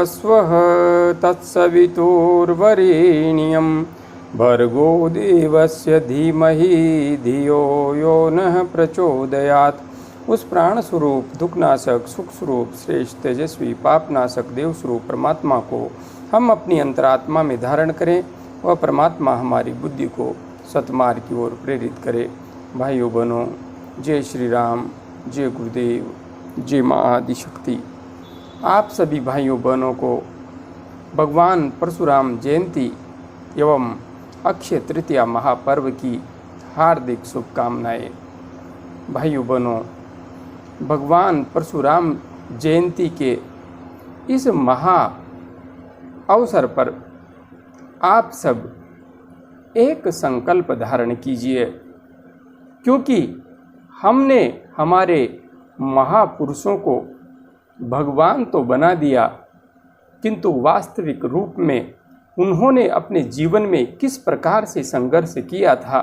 स्वः तत्सवितुर्वरेण्यं भर्गो देवस्य धीमहि धियो यो नः प्रचोदयात्। उस प्राण स्वरूप, दुखनाशक, सुख स्वरूप, श्रेष्ठ, तेजस्वी, पापनाशक, देव स्वरूप परमात्मा को हम अपनी अंतरात्मा में धारण करें। वह परमात्मा हमारी बुद्धि को सतमार्ग की ओर प्रेरित करे। भाइयों बहनों, जय श्री राम, जय गुरुदेव, जय माँ आदिशक्ति। आप सभी भाइयों बहनों को भगवान परशुराम जयंती एवं अक्षय तृतीया महापर्व की हार्दिक शुभकामनाएं। भाइयों बहनों, भगवान परशुराम जयंती के इस महा अवसर पर आप सब एक संकल्प धारण कीजिए, क्योंकि हमने हमारे महापुरुषों को भगवान तो बना दिया, किंतु वास्तविक रूप में उन्होंने अपने जीवन में किस प्रकार से संघर्ष किया था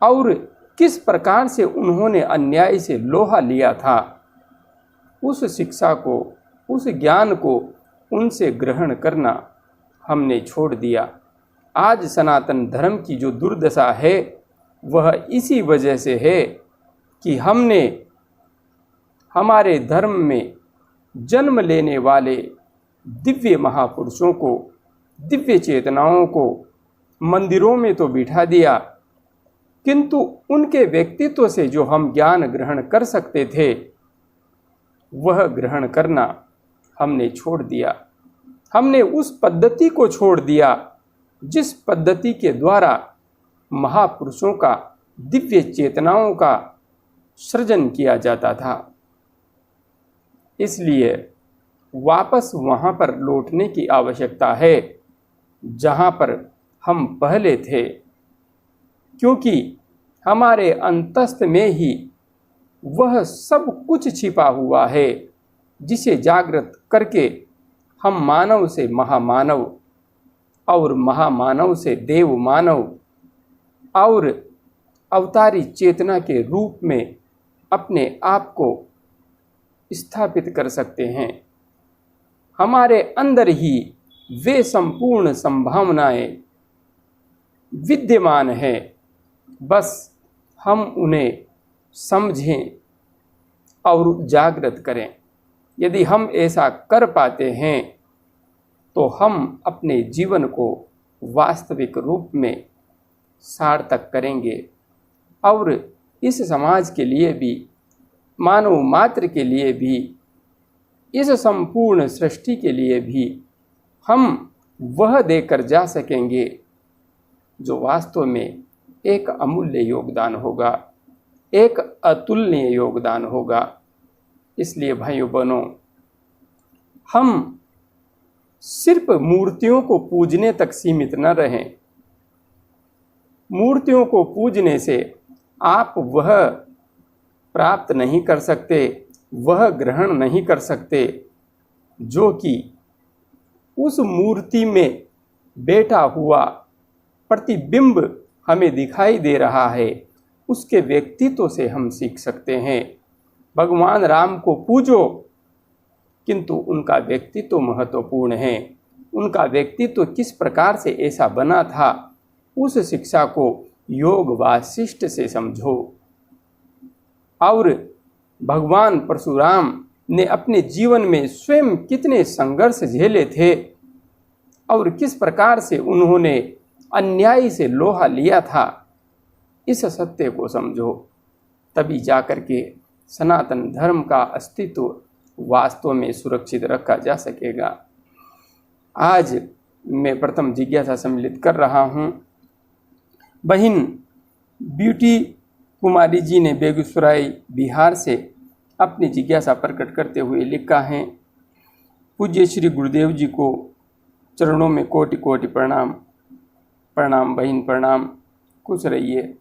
और किस प्रकार से उन्होंने अन्याय से लोहा लिया था, उस शिक्षा को, उस ज्ञान को उनसे ग्रहण करना हमने छोड़ दिया। आज सनातन धर्म की जो दुर्दशा है वह इसी वजह से है कि हमने हमारे धर्म में जन्म लेने वाले दिव्य महापुरुषों को, दिव्य चेतनाओं को मंदिरों में तो बिठा दिया, किंतु उनके व्यक्तित्व से जो हम ज्ञान ग्रहण कर सकते थे वह ग्रहण करना हमने छोड़ दिया। हमने उस पद्धति को छोड़ दिया जिस पद्धति के द्वारा महापुरुषों का, दिव्य चेतनाओं का सृजन किया जाता था। इसलिए वापस वहाँ पर लौटने की आवश्यकता है जहाँ पर हम पहले थे, क्योंकि हमारे अंतस्थ में ही वह सब कुछ छिपा हुआ है जिसे जागृत करके हम मानव से महामानव और महामानव से देव मानव और अवतारी चेतना के रूप में अपने आप को स्थापित कर सकते हैं। हमारे अंदर ही वे संपूर्ण संभावनाएं विद्यमान हैं, बस हम उन्हें समझें और जागृत करें। यदि हम ऐसा कर पाते हैं तो हम अपने जीवन को वास्तविक रूप में सार्थक करेंगे और इस समाज के लिए भी, मानव मात्र के लिए भी, इस संपूर्ण सृष्टि के लिए भी हम वह देकर जा सकेंगे जो वास्तव में एक अमूल्य योगदान होगा, एक अतुलनीय योगदान होगा। इसलिए भाइयों बहनों, हम सिर्फ मूर्तियों को पूजने तक सीमित न रहें। मूर्तियों को पूजने से आप वह प्राप्त नहीं कर सकते, वह ग्रहण नहीं कर सकते जो कि उस मूर्ति में बैठा हुआ प्रतिबिंब हमें दिखाई दे रहा है, उसके व्यक्तित्व से हम सीख सकते हैं। भगवान राम को पूजो, किंतु उनका व्यक्तित्व महत्वपूर्ण है। उनका व्यक्तित्व किस प्रकार से ऐसा बना था, उस शिक्षा को योग वासिष्ठ से समझो। और भगवान परशुराम ने अपने जीवन में स्वयं कितने संघर्ष झेले थे और किस प्रकार से उन्होंने अन्याय से लोहा लिया था, इस सत्य को समझो। तभी जाकर के सनातन धर्म का अस्तित्व वास्तव में सुरक्षित रखा जा सकेगा। आज मैं प्रथम जिज्ञासा सम्मिलित कर रहा हूँ। बहन ब्यूटी कुमारी जी ने बेगूसराय बिहार से अपनी जिज्ञासा प्रकट करते हुए लिखा है, पूज्य श्री गुरुदेव जी को चरणों में कोटि कोटि प्रणाम। प्रणाम बहन, प्रणाम, खुश रहिए।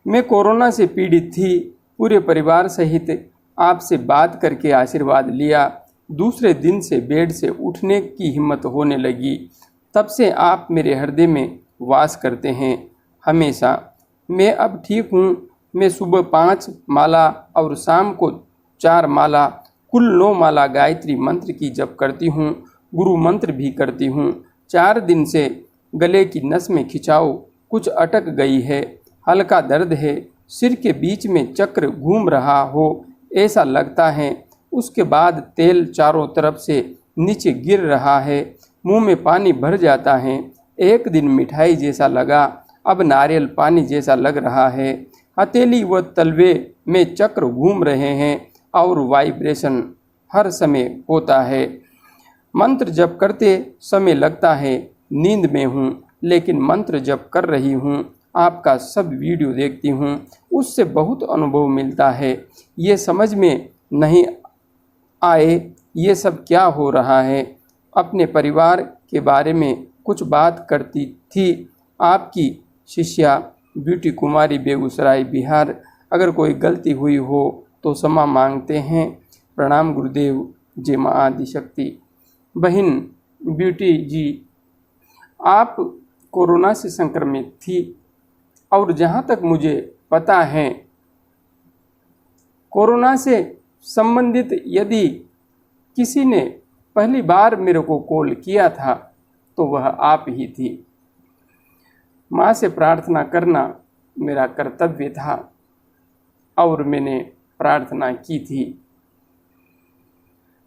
मैं कोरोना से पीड़ित थी, पूरे परिवार सहित आपसे बात करके आशीर्वाद लिया। दूसरे दिन से बेड से उठने की हिम्मत होने लगी। तब से आप मेरे हृदय में वास करते हैं हमेशा। मैं अब ठीक हूँ। मैं सुबह 5 माला और शाम को 4 माला कुल 9 माला गायत्री मंत्र की जप करती हूँ, गुरु मंत्र भी करती हूँ। 4 दिन से गले की नस में खिंचाव कुछ अटक गई है, हल्का दर्द है, सिर के बीच में चक्र घूम रहा हो ऐसा लगता है। उसके बाद तेल चारों तरफ से नीचे गिर रहा है, मुंह में पानी भर जाता है। एक दिन मिठाई जैसा लगा, अब नारियल पानी जैसा लग रहा है। हथेली व तलवे में चक्र घूम रहे हैं और वाइब्रेशन हर समय होता है। मंत्र जप करते समय लगता है नींद में हूँ, लेकिन मंत्र जप कर रही हूँ। आपका सब वीडियो देखती हूँ, उससे बहुत अनुभव मिलता है। ये समझ में नहीं आए ये सब क्या हो रहा है। अपने परिवार के बारे में कुछ बात करती थी। आपकी शिष्या ब्यूटी कुमारी, बेगूसराय, बिहार। अगर कोई गलती हुई हो तो क्षमा मांगते हैं। प्रणाम गुरुदेव, जय माँ आदिशक्ति। बहन ब्यूटी जी, आप कोरोना से संक्रमित थी और जहाँ तक मुझे पता है, कोरोना से संबंधित यदि किसी ने पहली बार मेरे को कॉल किया था तो वह आप ही थी। माँ से प्रार्थना करना मेरा कर्तव्य था और मैंने प्रार्थना की थी।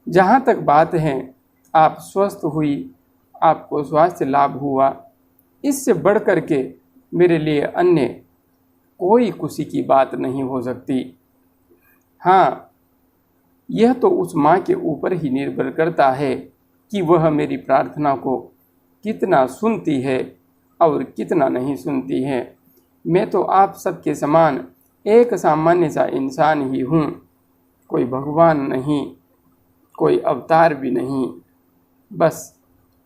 जहाँ तक बात है, आप स्वस्थ हुई, आपको स्वास्थ्य लाभ हुआ, इससे बढ़ कर के मेरे लिए अन्य कोई खुशी की बात नहीं हो सकती। हाँ, यह तो उस माँ के ऊपर ही निर्भर करता है कि वह मेरी प्रार्थना को कितना सुनती है और कितना नहीं सुनती है। मैं तो आप सबके समान एक सामान्य सा इंसान ही हूँ, कोई भगवान नहीं, कोई अवतार भी नहीं, बस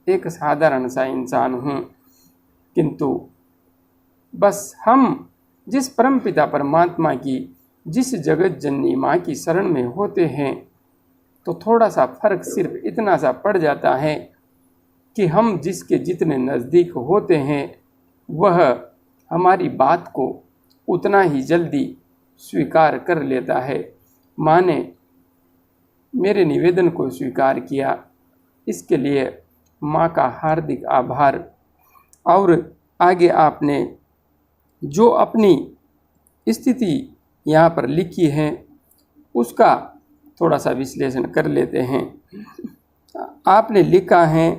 एक साधारण सा इंसान हूँ। किंतु बस हम जिस परमपिता परमात्मा की, जिस जगत जननी माँ की शरण में होते हैं, तो थोड़ा सा फर्क सिर्फ इतना सा पड़ जाता है कि हम जिसके जितने नज़दीक होते हैं वह हमारी बात को उतना ही जल्दी स्वीकार कर लेता है। माँ ने मेरे निवेदन को स्वीकार किया, इसके लिए माँ का हार्दिक आभार। और आगे आपने जो अपनी स्थिति यहाँ पर लिखी है उसका थोड़ा सा विश्लेषण कर लेते हैं। आपने लिखा है,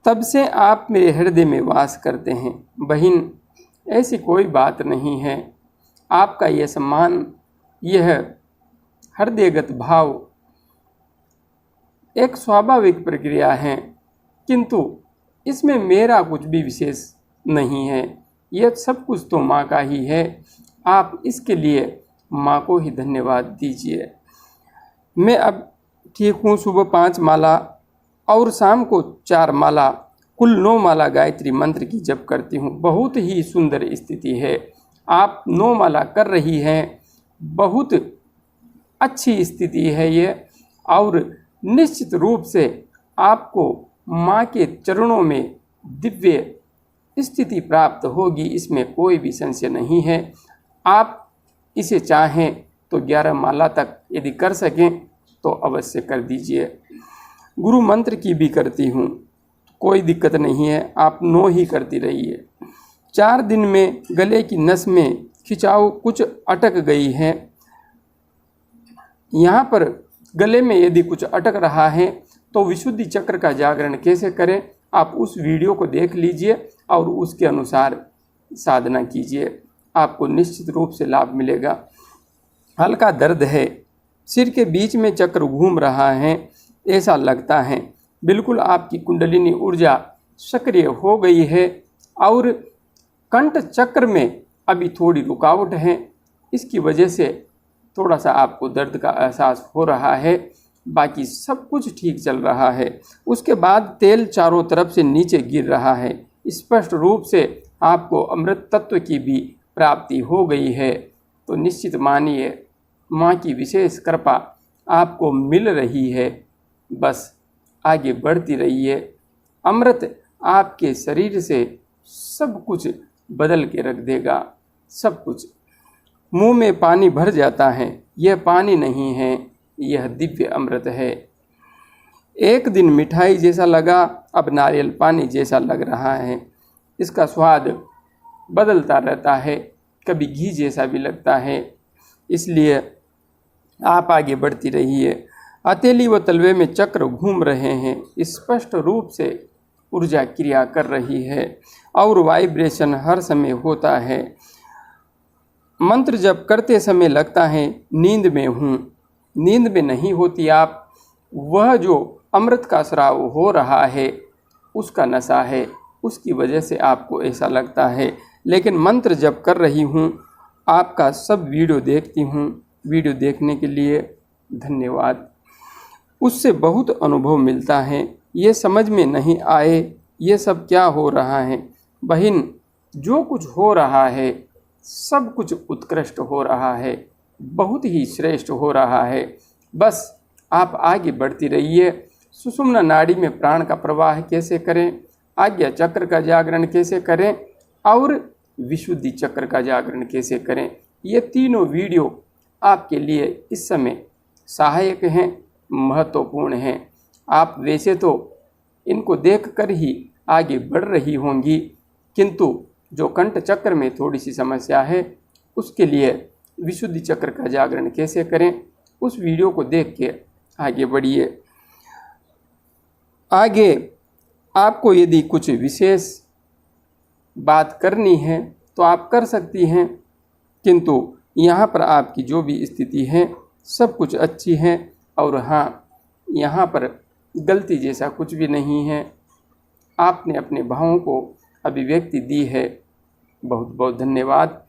तब से आप मेरे हृदय में वास करते हैं। बहन, ऐसी कोई बात नहीं है। आपका यह सम्मान, यह हृदयगत भाव एक स्वाभाविक प्रक्रिया है, किंतु इसमें मेरा कुछ भी विशेष नहीं है। यह सब कुछ तो माँ का ही है। आप इसके लिए माँ को ही धन्यवाद दीजिए। मैं अब ठीक हूँ। सुबह 5 माला और शाम को 4 माला, कुल 9 माला गायत्री मंत्र की जप करती हूँ। बहुत ही सुंदर स्थिति है। आप 9 माला कर रही हैं, बहुत अच्छी स्थिति है ये। और निश्चित रूप से आपको माँ के चरणों में दिव्य स्थिति प्राप्त होगी, इसमें कोई भी संशय नहीं है। आप इसे चाहें तो 11 माला तक यदि कर सकें तो अवश्य कर दीजिए। गुरु मंत्र की भी करती हूँ, कोई दिक्कत नहीं है, आप 9 ही करती रहिए। 4 दिन में गले की नस में खिंचाव कुछ अटक गई है। यहाँ पर गले में यदि कुछ अटक रहा है तो विशुद्धि चक्र का जागरण कैसे करें, आप उस वीडियो को देख लीजिए और उसके अनुसार साधना कीजिए, आपको निश्चित रूप से लाभ मिलेगा। हल्का दर्द है, सिर के बीच में चक्र घूम रहा है ऐसा लगता है। बिल्कुल आपकी कुंडलिनी ऊर्जा सक्रिय हो गई है और कंठ चक्र में अभी थोड़ी रुकावट है, इसकी वजह से थोड़ा सा आपको दर्द का एहसास हो रहा है। बाकी सब कुछ ठीक चल रहा है। उसके बाद तेल चारों तरफ से नीचे गिर रहा है। स्पष्ट रूप से आपको अमृत तत्व की भी प्राप्ति हो गई है। तो निश्चित मानिए माँ की विशेष कृपा आपको मिल रही है। बस आगे बढ़ती रहिए। अमृत आपके शरीर से सब कुछ बदल के रख देगा, सब कुछ। मुंह में पानी भर जाता है। यह पानी नहीं है, यह दिव्य अमृत है। एक दिन मिठाई जैसा लगा, अब नारियल पानी जैसा लग रहा है। इसका स्वाद बदलता रहता है, कभी घी जैसा भी लगता है। इसलिए आप आगे बढ़ती रहिए। हथेली व तलवे में चक्र घूम रहे हैं, स्पष्ट रूप से ऊर्जा क्रिया कर रही है और वाइब्रेशन हर समय होता है। मंत्र जप करते समय लगता है नींद में हूँ, नींद में नहीं होती आप। वह जो अमृत का स्राव हो रहा है उसका नशा है, उसकी वजह से आपको ऐसा लगता है। लेकिन मंत्र जप कर रही हूँ, आपका सब वीडियो देखती हूँ। वीडियो देखने के लिए धन्यवाद। उससे बहुत अनुभव मिलता है। ये समझ में नहीं आए ये सब क्या हो रहा है। बहन, जो कुछ हो रहा है सब कुछ उत्कृष्ट हो रहा है, बहुत ही श्रेष्ठ हो रहा है। बस आप आगे बढ़ती रहिए। सुषुम्ना नाड़ी में प्राण का प्रवाह कैसे करें, आज्ञा चक्र का जागरण कैसे करें और विशुद्धि चक्र का जागरण कैसे करें, ये तीनों वीडियो आपके लिए इस समय सहायक हैं, महत्वपूर्ण हैं। आप वैसे तो इनको देखकर ही आगे बढ़ रही होंगी, किंतु जो कंठ चक्र में थोड़ी सी समस्या है उसके लिए विशुद्धि चक्र का जागरण कैसे करें, उस वीडियो को देख के आगे बढ़िए। आगे आपको यदि कुछ विशेष बात करनी है तो आप कर सकती हैं, किंतु यहाँ पर आपकी जो भी स्थिति है सब कुछ अच्छी है। और हाँ, यहाँ पर गलती जैसा कुछ भी नहीं है। आपने अपने भावों को अभिव्यक्ति दी है, बहुत बहुत धन्यवाद।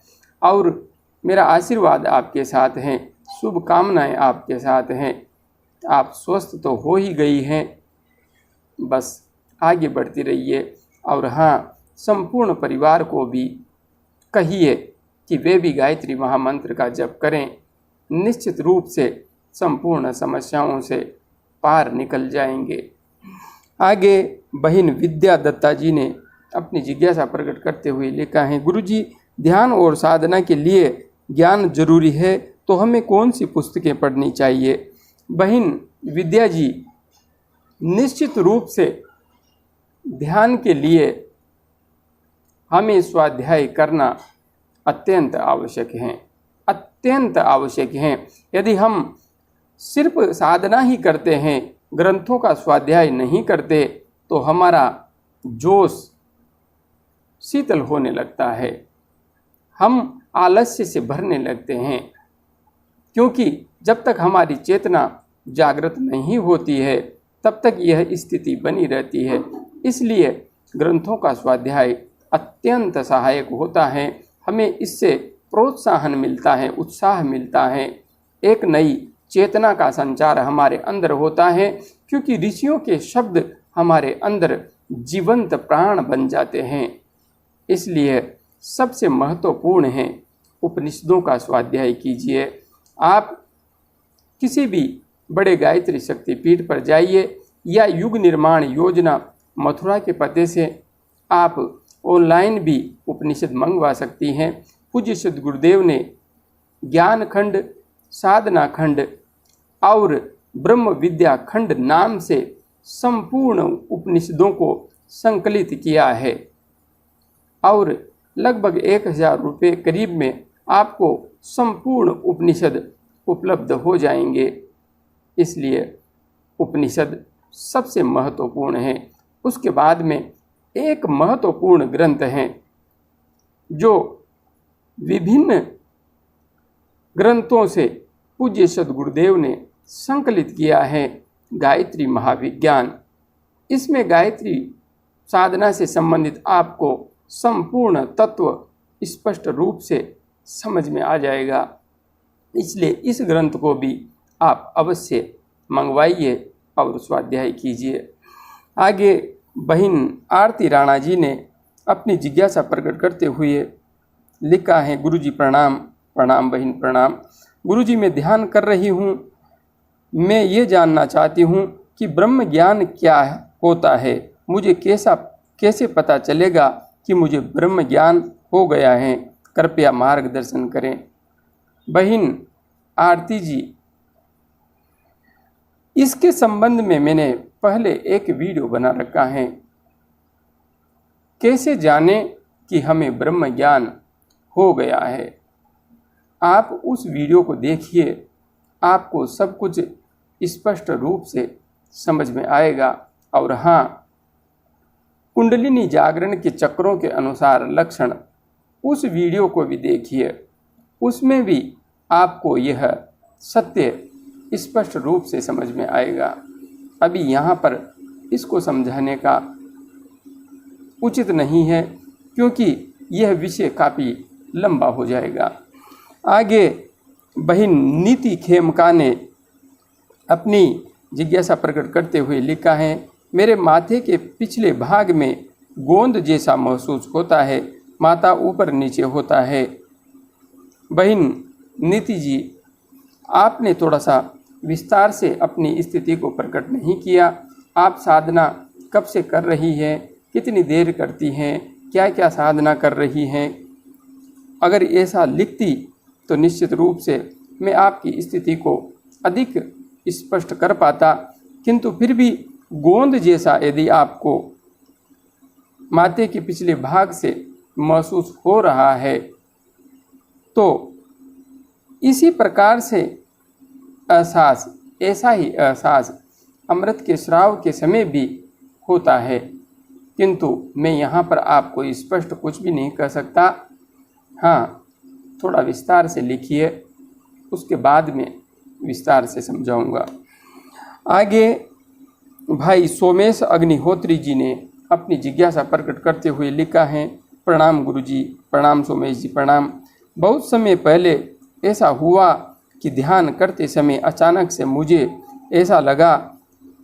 और मेरा आशीर्वाद आपके साथ है, शुभकामनाएं आपके साथ हैं। आप स्वस्थ तो हो ही गई हैं, बस आगे बढ़ती रहिए। और हाँ, संपूर्ण परिवार को भी कहिए कि वे भी गायत्री महामंत्र का जप करें। निश्चित रूप से संपूर्ण समस्याओं से पार निकल जाएंगे। आगे बहन विद्या दत्ता जी ने अपनी जिज्ञासा प्रकट करते हुए लिखा है, गुरुजी, ध्यान और साधना के लिए ज्ञान जरूरी है तो हमें कौन सी पुस्तकें पढ़नी चाहिए? बहन विद्या जी, निश्चित रूप से ध्यान के लिए हमें स्वाध्याय करना अत्यंत आवश्यक है, अत्यंत आवश्यक है। यदि हम सिर्फ साधना ही करते हैं, ग्रंथों का स्वाध्याय नहीं करते, तो हमारा जोश शीतल होने लगता है, हम आलस्य से भरने लगते हैं। क्योंकि जब तक हमारी चेतना जागृत नहीं होती है तब तक यह स्थिति बनी रहती है। इसलिए ग्रंथों का स्वाध्याय अत्यंत सहायक होता है। हमें इससे प्रोत्साहन मिलता है, उत्साह मिलता है, एक नई चेतना का संचार हमारे अंदर होता है, क्योंकि ऋषियों के शब्द हमारे अंदर जीवंत प्राण बन जाते हैं। इसलिए सबसे महत्वपूर्ण है उपनिषदों का स्वाध्याय कीजिए। आप किसी भी बड़े गायत्री शक्तिपीठ पर जाइए या युग निर्माण योजना मथुरा के पते से आप ऑनलाइन भी उपनिषद मंगवा सकती हैं। पूज्य सद् गुरुदेव ने ज्ञान खंड, साधना खंड और ब्रह्म विद्या खंड नाम से संपूर्ण उपनिषदों को संकलित किया है और लगभग 1000 रुपये करीब में आपको संपूर्ण उपनिषद उपलब्ध हो जाएंगे। इसलिए उपनिषद सबसे महत्वपूर्ण है। उसके बाद में एक महत्वपूर्ण ग्रंथ है जो विभिन्न ग्रंथों से पूज्य सद्गुरुदेव ने संकलित किया है, गायत्री महाविज्ञान। इसमें गायत्री साधना से संबंधित आपको संपूर्ण तत्व स्पष्ट रूप से समझ में आ जाएगा। इसलिए इस ग्रंथ को भी आप अवश्य मंगवाइए और स्वाध्याय कीजिए। आगे बहन आरती राणा जी ने अपनी जिज्ञासा प्रकट करते हुए लिखा है, गुरुजी प्रणाम। प्रणाम बहन प्रणाम। गुरुजी, मैं ध्यान कर रही हूँ। मैं ये जानना चाहती हूँ कि ब्रह्म ज्ञान क्या होता है? मुझे कैसे पता चलेगा कि मुझे ब्रह्म ज्ञान हो गया है? कृपया मार्गदर्शन करें। बहन आरती जी, इसके संबंध में मैंने पहले एक वीडियो बना रखा है, कैसे जाने कि हमें ब्रह्म ज्ञान हो गया है। आप उस वीडियो को देखिए, आपको सब कुछ स्पष्ट रूप से समझ में आएगा। और हाँ, कुंडलिनी जागरण के चक्रों के अनुसार लक्षण, उस वीडियो को भी देखिए, उसमें भी आपको यह सत्य स्पष्ट रूप से समझ में आएगा। अभी यहाँ पर इसको समझाने का उचित नहीं है, क्योंकि यह विषय काफ़ी लंबा हो जाएगा। आगे बहन नीति खेमका ने अपनी जिज्ञासा प्रकट करते हुए लिखा है, मेरे माथे के पिछले भाग में गोंद जैसा महसूस होता है, माथा ऊपर नीचे होता है। बहन नीति जी, आपने थोड़ा सा विस्तार से अपनी स्थिति को प्रकट नहीं किया। आप साधना कब से कर रही हैं, कितनी देर करती हैं, क्या क्या साधना कर रही हैं? अगर ऐसा लिखती तो निश्चित रूप से मैं आपकी स्थिति को अधिक स्पष्ट कर पाता, किंतु फिर भी गोंद जैसा यदि आपको माथे के पिछले भाग से महसूस हो रहा है, तो इसी प्रकार से एहसास, ऐसा ही एहसास अमृत के श्राव के समय भी होता है, किंतु मैं यहाँ पर आपको स्पष्ट कुछ भी नहीं कह सकता। हाँ, थोड़ा विस्तार से लिखिए, उसके बाद में विस्तार से समझाऊंगा। आगे भाई सोमेश अग्निहोत्री जी ने अपनी जिज्ञासा प्रकट करते हुए लिखा है, प्रणाम गुरुजी, प्रणाम सोमेश जी, प्रणाम। बहुत समय पहले ऐसा हुआ कि ध्यान करते समय अचानक से मुझे ऐसा लगा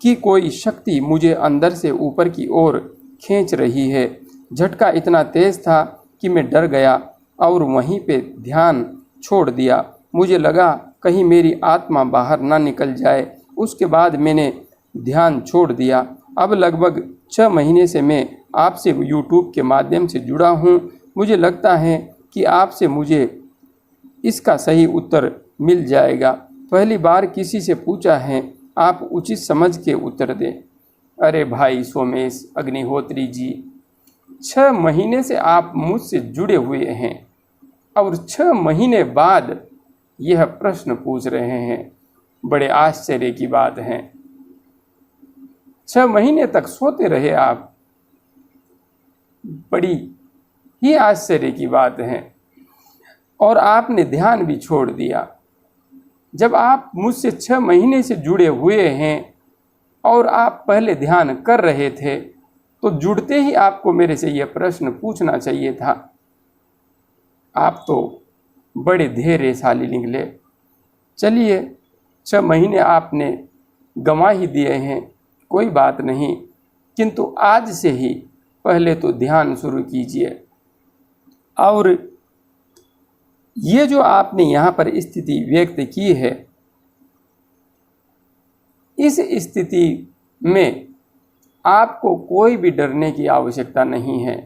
कि कोई शक्ति मुझे अंदर से ऊपर की ओर खींच रही है। झटका इतना तेज था कि मैं डर गया और वहीं पे ध्यान छोड़ दिया। मुझे लगा कहीं मेरी आत्मा बाहर ना निकल जाए। उसके बाद मैंने ध्यान छोड़ दिया। अब लगभग 6 महीने से मैं आपसे YouTube के माध्यम से जुड़ा हूँ। मुझे लगता है कि आपसे मुझे इसका सही उत्तर मिल जाएगा। पहली बार किसी से पूछा है, आप उचित समझ के उत्तर दें। अरे भाई सोमेश अग्निहोत्री जी, 6 महीने से आप मुझसे जुड़े हुए हैं और 6 महीने बाद यह प्रश्न पूछ रहे हैं, बड़े आश्चर्य की बात है। 6 महीने तक सोते रहे आप, बड़ी ही आश्चर्य की बात है। और आपने ध्यान भी छोड़ दिया। जब आप मुझसे 6 महीने से जुड़े हुए हैं और आप पहले ध्यान कर रहे थे, तो जुड़ते ही आपको मेरे से यह प्रश्न पूछना चाहिए था। आप तो बड़े धैर्यशाली निकले। चलिए, 6 महीने आपने गंवा ही दिए हैं, कोई बात नहीं, किंतु आज से ही पहले तो ध्यान शुरू कीजिए। और ये जो आपने यहाँ पर स्थिति व्यक्त की है, इस स्थिति में आपको कोई भी डरने की आवश्यकता नहीं है,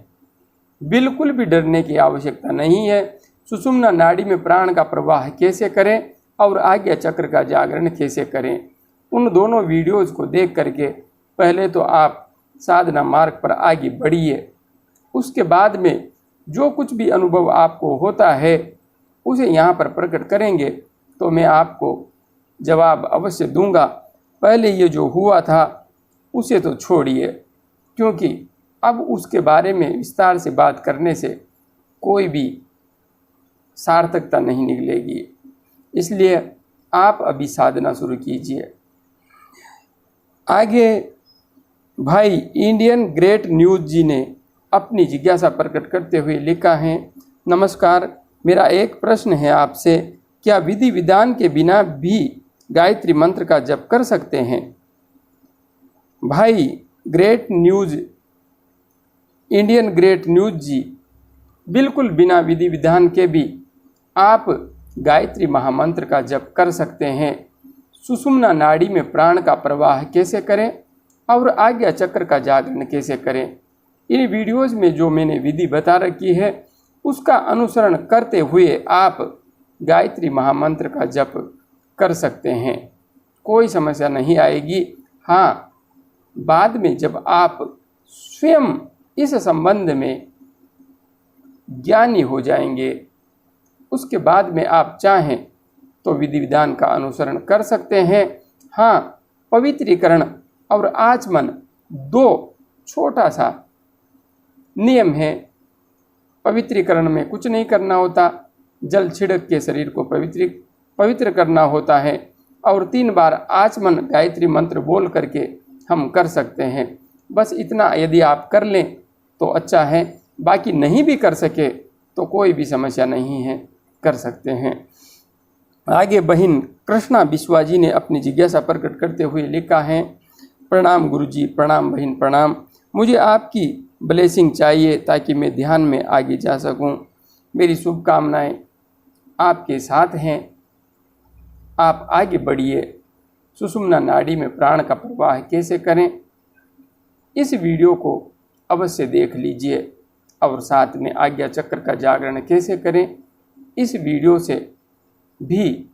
बिल्कुल भी डरने की आवश्यकता नहीं है। सुषुम्ना नाड़ी में प्राण का प्रवाह कैसे करें और आज्ञा चक्र का जागरण कैसे करें, उन दोनों वीडियोज़ को देख करके पहले तो आप साधना मार्ग पर आगे बढ़िए। उसके बाद में जो कुछ भी अनुभव आपको होता है उसे यहाँ पर प्रकट करेंगे तो मैं आपको जवाब अवश्य दूंगा। पहले ये जो हुआ था उसे तो छोड़िए, क्योंकि अब उसके बारे में विस्तार से बात करने से कोई भी सार्थकता नहीं निकलेगी। इसलिए आप अभी साधना शुरू कीजिए। आगे भाई इंडियन ग्रेट न्यूज़ जी ने अपनी जिज्ञासा प्रकट करते हुए लिखा है, नमस्कार, मेरा एक प्रश्न है आपसे, क्या विधि विधान के बिना भी गायत्री मंत्र का जप कर सकते हैं? भाई great news, Indian great news जी, बिल्कुल बिना विधि विधान के भी आप गायत्री महामंत्र का जप कर सकते हैं। सुषुम्ना नाड़ी में प्राण का प्रवाह कैसे करें और आज्ञा चक्र का जागरण कैसे करें, इन वीडियोज़ में जो मैंने विधि बता रखी है उसका अनुसरण करते हुए आप गायत्री महामंत्र का जप कर सकते हैं, कोई समस्या नहीं आएगी। हाँ, बाद में जब आप स्वयं इस संबंध में ज्ञानी हो जाएंगे, उसके बाद में आप चाहें तो विधि विधान का अनुसरण कर सकते हैं। हाँ, पवित्रीकरण और आचमन दो छोटा सा नियम है। पवित्रीकरण में कुछ नहीं करना होता, जल छिड़क के शरीर को पवित्र करना होता है और 3 बार आचमन गायत्री मंत्र बोल करके हम कर सकते हैं। बस इतना यदि आप कर लें तो अच्छा है, बाकी नहीं भी कर सके तो कोई भी समस्या नहीं है, कर सकते हैं। आगे बहन कृष्णा बिस्वा जी ने अपनी जिज्ञासा प्रकट करते हुए लिखा है, प्रणाम गुरुजी, प्रणाम बहन, प्रणाम। मुझे आपकी ब्लेसिंग चाहिए ताकि मैं ध्यान में आगे जा सकूं। मेरी शुभकामनाएं आपके साथ हैं, आप आगे बढ़िए। सुषुम्ना नाड़ी में प्राण का प्रवाह कैसे करें, इस वीडियो को अवश्य देख लीजिए और साथ में आज्ञा चक्र का जागरण कैसे करें, इस वीडियो से भी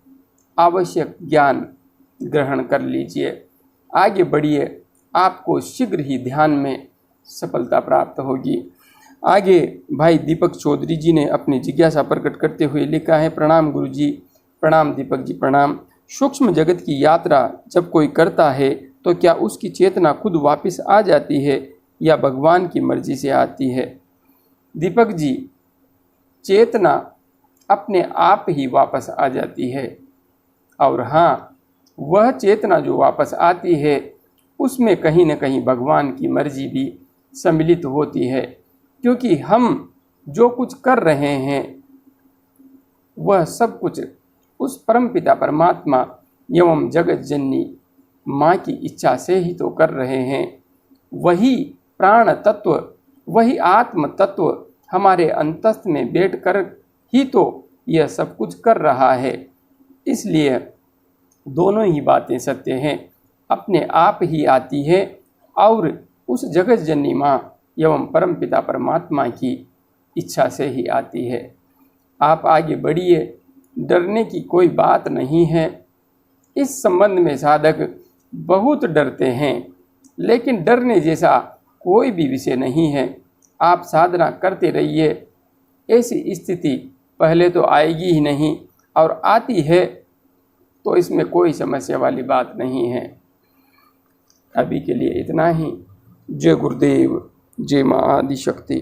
आवश्यक ज्ञान ग्रहण कर लीजिए। आगे बढ़िए, आपको शीघ्र ही ध्यान में सफलता प्राप्त होगी। आगे भाई दीपक चौधरी जी ने अपनी जिज्ञासा प्रकट करते हुए लिखा है, प्रणाम गुरुजी, प्रणाम दीपक जी, प्रणाम। सूक्ष्म जगत की यात्रा जब कोई करता है तो क्या उसकी चेतना खुद वापस आ जाती है या भगवान की मर्जी से आती है? दीपक जी, चेतना अपने आप ही वापस आ जाती है। और हाँ, वह चेतना जो वापस आती है उसमें कहीं न कहीं भगवान की मर्जी भी सम्मिलित होती है, क्योंकि हम जो कुछ कर रहे हैं वह सब कुछ उस परमपिता परमात्मा एवं जगत जननी माँ की इच्छा से ही तो कर रहे हैं। वही प्राण तत्व, वही आत्म तत्व हमारे अंतस्थ में बैठकर ही तो यह सब कुछ कर रहा है। इसलिए दोनों ही बातें सत्य हैं, अपने आप ही आती है और उस जगत जननी माँ एवं परमपिता परमात्मा की इच्छा से ही आती है। आप आगे बढ़िए, डरने की कोई बात नहीं है। इस संबंध में साधक बहुत डरते हैं, लेकिन डरने जैसा कोई भी विषय नहीं है। आप साधना करते रहिए, ऐसी स्थिति पहले तो आएगी ही नहीं, और आती है तो इसमें कोई समस्या वाली बात नहीं है। अभी के लिए इतना ही। जय गुरुदेव, जय माँ आदिशक्ति।